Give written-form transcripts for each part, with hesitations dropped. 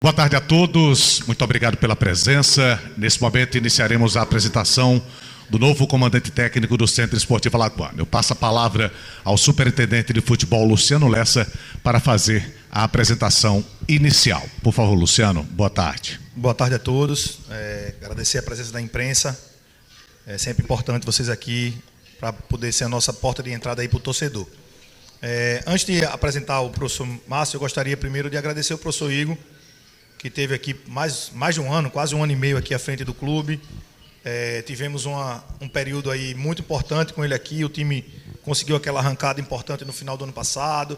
Boa tarde a todos, muito obrigado pela presença. Nesse momento iniciaremos a apresentação do novo comandante técnico do Centro Esportivo Alagoano. Eu passo a palavra ao superintendente de futebol, Luciano Lessa, para fazer a apresentação inicial. Por favor, Luciano, boa tarde. Boa tarde a todos, agradecer a presença da imprensa. É sempre importante vocês aqui para poder ser a nossa porta de entrada aí para o torcedor. Antes de apresentar o professor Márcio, eu gostaria primeiro de agradecer o professor Igor, que esteve aqui mais de um ano, quase um ano e meio aqui à frente do clube. Tivemos um período aí muito importante com ele aqui. O time conseguiu aquela arrancada importante no final do ano passado,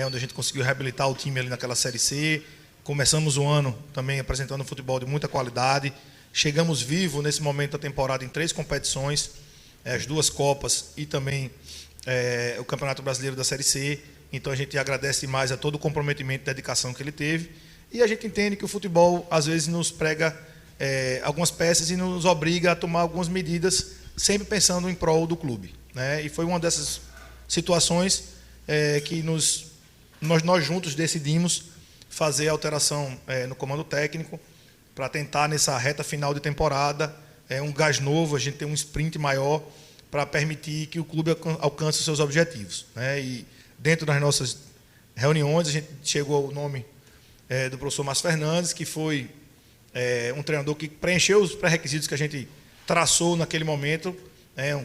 onde a gente conseguiu reabilitar o time ali naquela Série C. Começamos o ano também apresentando futebol de muita qualidade. Chegamos vivo nesse momento da temporada em 3 competições, as 2 Copas e também o Campeonato Brasileiro da Série C. Então a gente agradece demais a todo o comprometimento e dedicação que ele teve. E a gente entende que o futebol às vezes nos prega algumas peças e nos obriga a tomar algumas medidas, sempre pensando em prol do clube, né? E foi uma dessas situações que nós juntos decidimos fazer a alteração no comando técnico para tentar, nessa reta final de temporada, um gás novo, a gente ter um sprint maior para permitir que o clube alcance os seus objetivos, né? E dentro das nossas reuniões a gente chegou ao nome do professor Márcio Fernandes, que foi um treinador que preencheu os pré-requisitos que a gente traçou naquele momento. Um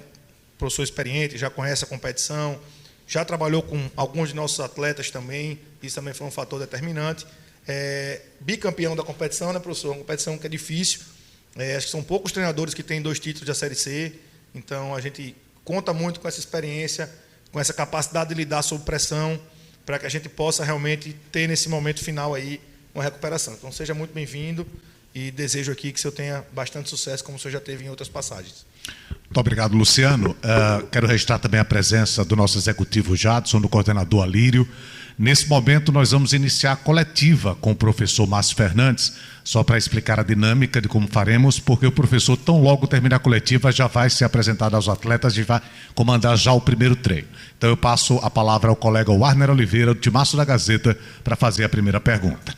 professor experiente, já conhece a competição, já trabalhou com alguns de nossos atletas também, isso também foi um fator determinante. Bicampeão da competição, né, professor? Uma competição que é difícil. Acho que são poucos treinadores que têm 2 títulos da Série C, então a gente conta muito com essa experiência, com essa capacidade de lidar sob pressão, para que a gente possa realmente ter nesse momento final aí uma recuperação. Então seja muito bem-vindo e desejo aqui que o senhor tenha bastante sucesso, como o senhor já teve em outras passagens. Muito obrigado, Luciano. Quero registrar também a presença do nosso executivo Jadson, do coordenador Alírio. Nesse momento nós vamos iniciar a coletiva com o professor Márcio Fernandes, só para explicar a dinâmica de como faremos, porque o professor, tão logo terminar a coletiva, já vai ser apresentado aos atletas e vai comandar já o primeiro treino. Então eu passo a palavra ao colega Warner Oliveira, do Timaço da Gazeta, para fazer a primeira pergunta.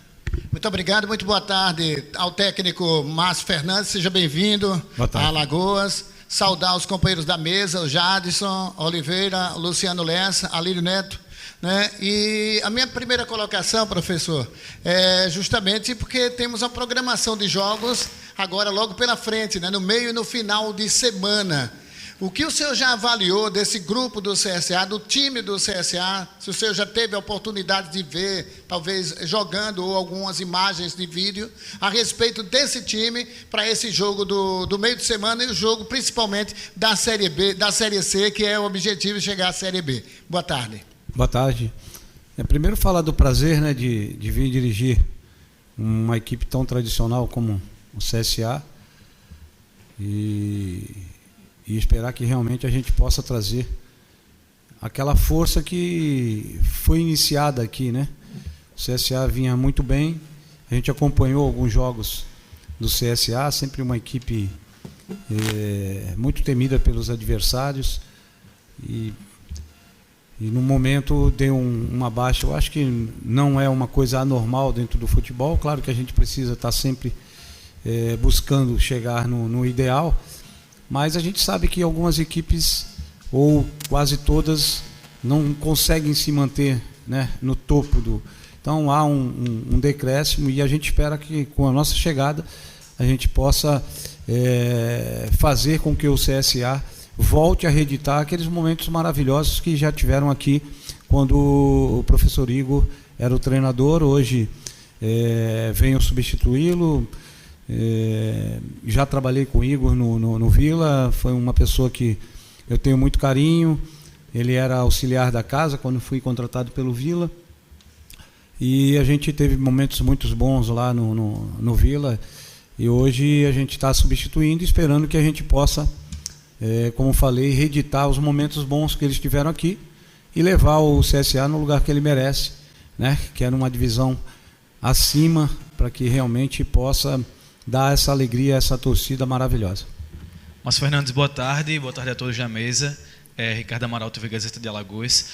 Muito obrigado, muito boa tarde ao técnico Márcio Fernandes, seja bem-vindo a Alagoas. Saudar os companheiros da mesa, o Jadson Oliveira, o Luciano Lessa, Alírio Neto, né? E a minha primeira colocação, professor, é justamente porque temos a programação de jogos agora logo pela frente, né? No meio e no final de semana. O que o senhor já avaliou desse grupo do CSA, do time do CSA? Se o senhor já teve a oportunidade de ver, talvez jogando, ou algumas imagens de vídeo, a respeito desse time para esse jogo do meio de semana e o jogo principalmente da Série B, da Série C, que é o objetivo de chegar à Série B. Boa tarde. Boa tarde. Primeiro falar do prazer, né, de vir dirigir uma equipe tão tradicional como o CSA e esperar que realmente a gente possa trazer aquela força que foi iniciada aqui, né? O CSA vinha muito bem, a gente acompanhou alguns jogos do CSA, sempre uma equipe muito temida pelos adversários e no momento deu uma baixa. Eu acho que não é uma coisa anormal dentro do futebol, claro que a gente precisa estar sempre buscando chegar no ideal, mas a gente sabe que algumas equipes, ou quase todas, não conseguem se manter, né, no topo Então há um decréscimo e a gente espera que com a nossa chegada a gente possa fazer com que o CSA volte a reeditar aqueles momentos maravilhosos que já tiveram aqui quando o professor Igor era o treinador. Hoje venho substituí-lo. Já trabalhei com o Igor no Vila, foi uma pessoa que eu tenho muito carinho. Ele era auxiliar da casa quando fui contratado pelo Vila e a gente teve momentos muito bons lá no Vila, e hoje a gente está substituindo, esperando que a gente possa, como falei, reeditar os momentos bons que eles tiveram aqui e levar o CSA no lugar que ele merece, né? Que é numa divisão acima, para que realmente possa dar essa alegria a essa torcida maravilhosa. Márcio Fernandes, boa tarde a todos na mesa. Ricardo Amaral, TV Gazeta de Alagoas.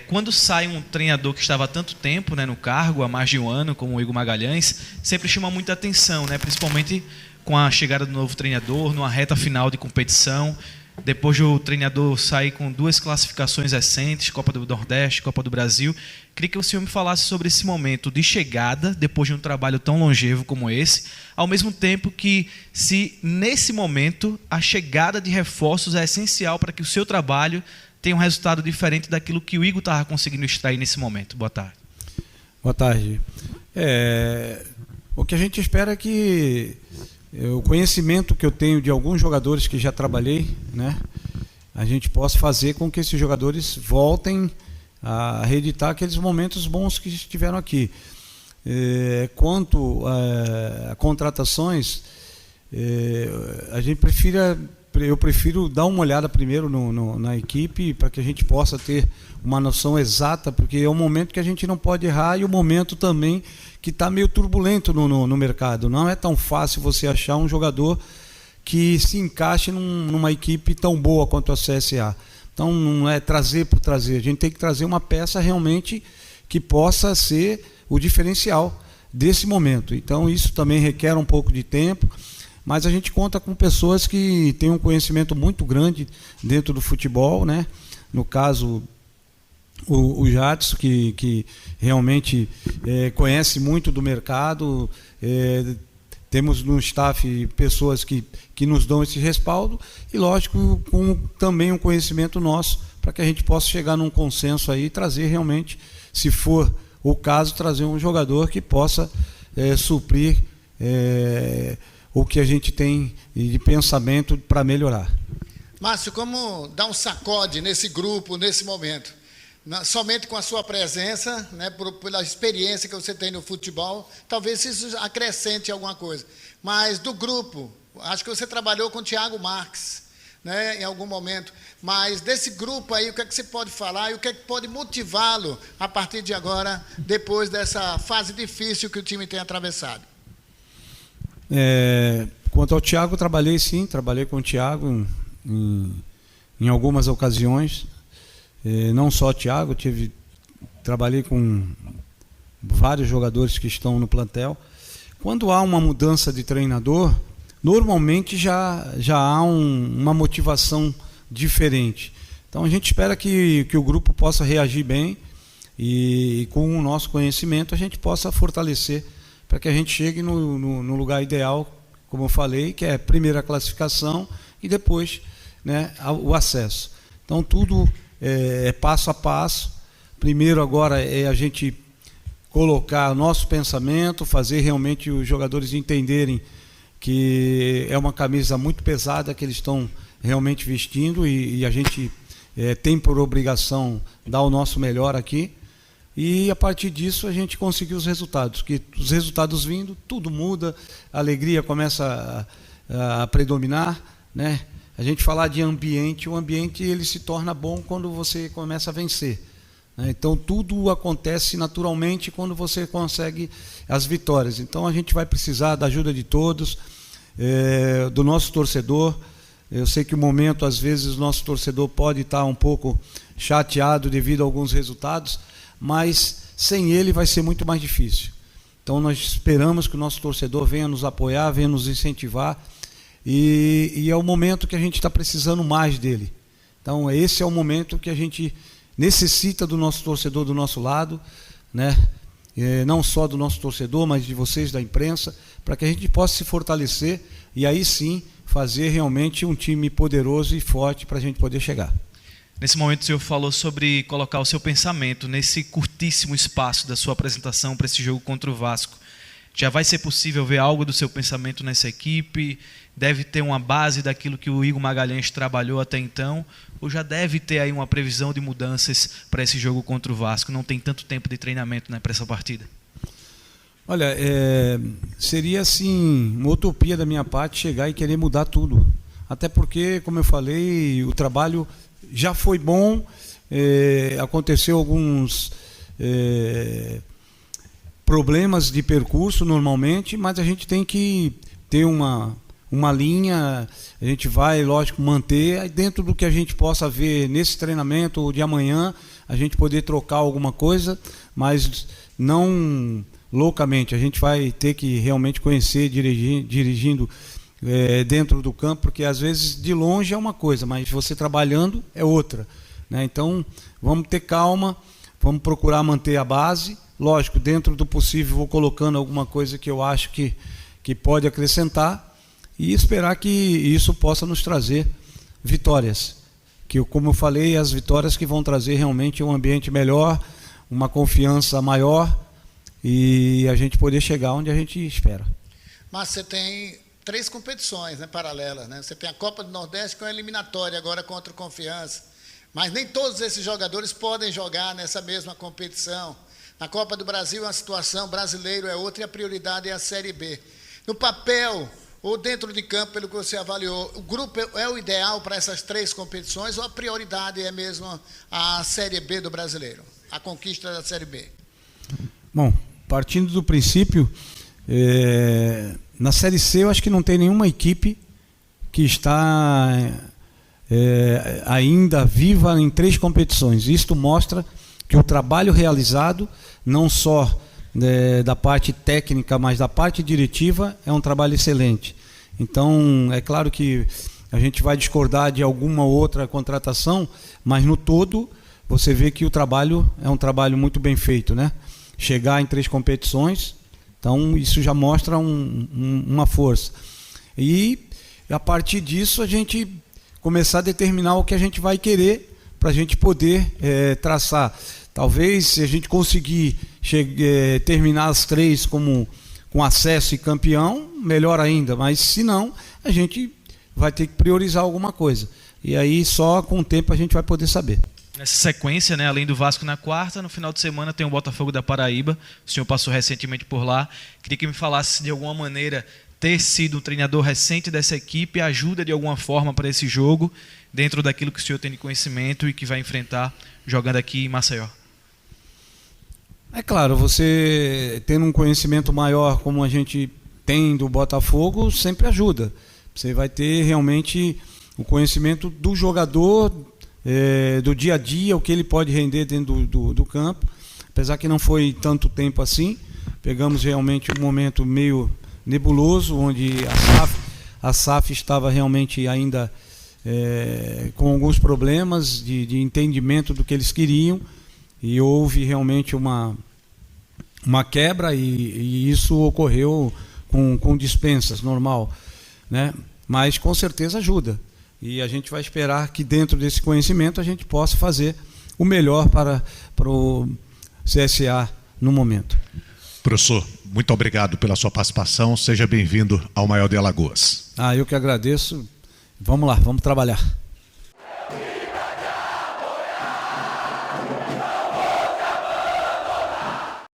Quando sai um treinador que estava há tanto tempo, né, no cargo, há mais de um ano, como o Igor Magalhães, sempre chama muita atenção, né, principalmente com a chegada do novo treinador, numa reta final de competição. Depois o treinador sair com 2 classificações recentes, Copa do Nordeste, Copa do Brasil. Queria que o senhor me falasse sobre esse momento de chegada, depois de um trabalho tão longevo como esse, ao mesmo tempo que, se nesse momento, a chegada de reforços é essencial para que o seu trabalho tenha um resultado diferente daquilo que o Igor estava conseguindo extrair nesse momento. Boa tarde. Boa tarde. O que a gente espera é que o conhecimento que eu tenho de alguns jogadores que já trabalhei, né, a gente possa fazer com que esses jogadores voltem a reeditar aqueles momentos bons que estiveram aqui. Quanto a contratações, eu prefiro dar uma olhada primeiro na equipe para que a gente possa ter uma noção exata, porque é um momento que a gente não pode errar e o momento também que está meio turbulento no mercado. Não é tão fácil você achar um jogador que se encaixe numa equipe tão boa quanto a CSA. Então não é trazer por trazer, a gente tem que trazer uma peça realmente que possa ser o diferencial desse momento. Então isso também requer um pouco de tempo, mas a gente conta com pessoas que têm um conhecimento muito grande dentro do futebol, né? No caso, o Jadson, que realmente conhece muito do mercado. Temos no staff pessoas que nos dão esse respaldo e, lógico, com também um conhecimento nosso para que a gente possa chegar num consenso aí e trazer realmente, se for o caso, trazer um jogador que possa suprir o que a gente tem de pensamento para melhorar. Márcio, como dar um sacode nesse grupo, nesse momento? Somente com a sua presença, né, pela experiência que você tem no futebol, talvez isso acrescente alguma coisa. Mas do grupo, acho que você trabalhou com o Thiago Marques, né, em algum momento. Mas desse grupo aí, o que é que você pode falar e o que é que pode motivá-lo a partir de agora, depois dessa fase difícil que o time tem atravessado? Quanto ao Thiago, trabalhei com o Thiago em algumas ocasiões. Não só o Thiago, trabalhei com vários jogadores que estão no plantel. Quando há uma mudança de treinador, normalmente já há uma motivação diferente. Então a gente espera que o grupo possa reagir bem e com o nosso conhecimento a gente possa fortalecer para que a gente chegue no lugar ideal, como eu falei, que é a primeira classificação e depois, né, o acesso. Então tudo é passo a passo. Primeiro agora é a gente colocar nosso pensamento, fazer realmente os jogadores entenderem que é uma camisa muito pesada que eles estão realmente vestindo e a gente tem por obrigação dar o nosso melhor aqui. E a partir disso a gente conseguiu os resultados, que os resultados vindo, tudo muda, a alegria começa a predominar, né? A gente falar de ambiente, o ambiente ele se torna bom quando você começa a vencer, né? Então tudo acontece naturalmente quando você consegue as vitórias. Então a gente vai precisar da ajuda de todos, do nosso torcedor. Eu sei que o momento, às vezes, o nosso torcedor pode estar um pouco chateado devido a alguns resultados, mas sem ele vai ser muito mais difícil. Então nós esperamos que o nosso torcedor venha nos apoiar, venha nos incentivar, e é o momento que a gente está precisando mais dele. Então esse é o momento que a gente necessita do nosso torcedor do nosso lado, né? Não só do nosso torcedor, mas de vocês da imprensa, para que a gente possa se fortalecer e aí sim fazer realmente um time poderoso e forte para a gente poder chegar. Nesse momento o senhor falou sobre colocar o seu pensamento nesse curtíssimo espaço da sua apresentação para esse jogo contra o Vasco. Já vai ser possível ver algo do seu pensamento nessa equipe? Deve ter uma base daquilo que o Igor Magalhães trabalhou até então? Ou já deve ter aí uma previsão de mudanças para esse jogo contra o Vasco? Não tem tanto tempo de treinamento, né, para essa partida? Olha, seria assim uma utopia da minha parte chegar e querer mudar tudo. Até porque, como eu falei, o trabalho já foi bom, aconteceu alguns problemas de percurso normalmente, mas a gente tem que ter uma uma linha, a gente vai, lógico, manter, dentro do que a gente possa ver nesse treinamento de amanhã, a gente poder trocar alguma coisa, mas não loucamente. A gente vai ter que realmente conhecer dirigindo dentro do campo, porque às vezes de longe é uma coisa, mas você trabalhando é outra, né? Então vamos ter calma, vamos procurar manter a base, lógico, dentro do possível vou colocando alguma coisa que eu acho que pode acrescentar e esperar que isso possa nos trazer vitórias, que como eu falei, as vitórias que vão trazer realmente um ambiente melhor, uma confiança maior e a gente poder chegar onde a gente espera. Mas você tem 3 competições, né, paralelas, né? Você tem a Copa do Nordeste com a eliminatória agora contra o Confiança, mas nem todos esses jogadores podem jogar nessa mesma competição. Na Copa do Brasil a situação brasileiro é outra e a prioridade é a Série B. No papel ou dentro de campo, pelo que você avaliou, o grupo é o ideal para essas 3 competições ou a prioridade é mesmo a Série B do brasileiro, a conquista da Série B? Bom, partindo do princípio, na Série C eu acho que não tem nenhuma equipe que está ainda viva em 3 competições. Isto mostra que o trabalho realizado, não só da parte técnica, mas da parte diretiva, é um trabalho excelente. Então, é claro que a gente vai discordar de alguma outra contratação, mas no todo você vê que o trabalho é um trabalho muito bem feito, né? Chegar em 3 competições, então isso já mostra uma força. E a partir disso a gente começar a determinar o que a gente vai querer para a gente poder traçar. Talvez se a gente conseguir terminar as 3 com acesso e campeão, melhor ainda, mas se não, a gente vai ter que priorizar alguma coisa. E aí só com o tempo a gente vai poder saber. Nessa sequência, né, além do Vasco na quarta, no final de semana tem o Botafogo da Paraíba. O senhor passou recentemente por lá. Queria que me falasse se de alguma maneira ter sido um treinador recente dessa equipe ajuda de alguma forma para esse jogo, dentro daquilo que o senhor tem de conhecimento e que vai enfrentar jogando aqui em Maceió. É claro, você tendo um conhecimento maior como a gente tem do Botafogo, sempre ajuda. Você vai ter realmente o conhecimento do jogador, do dia a dia, o que ele pode render dentro do campo. Apesar que não foi tanto tempo assim, pegamos realmente um momento meio nebuloso, onde a SAF estava realmente ainda com alguns problemas de entendimento do que eles queriam, e houve realmente uma quebra, e isso ocorreu com dispensas, normal, né? Mas com certeza ajuda, e a gente vai esperar que dentro desse conhecimento a gente possa fazer o melhor para o CSA no momento. Professor, muito obrigado pela sua participação, seja bem-vindo ao Maior de Alagoas. Eu que agradeço, vamos lá, vamos trabalhar.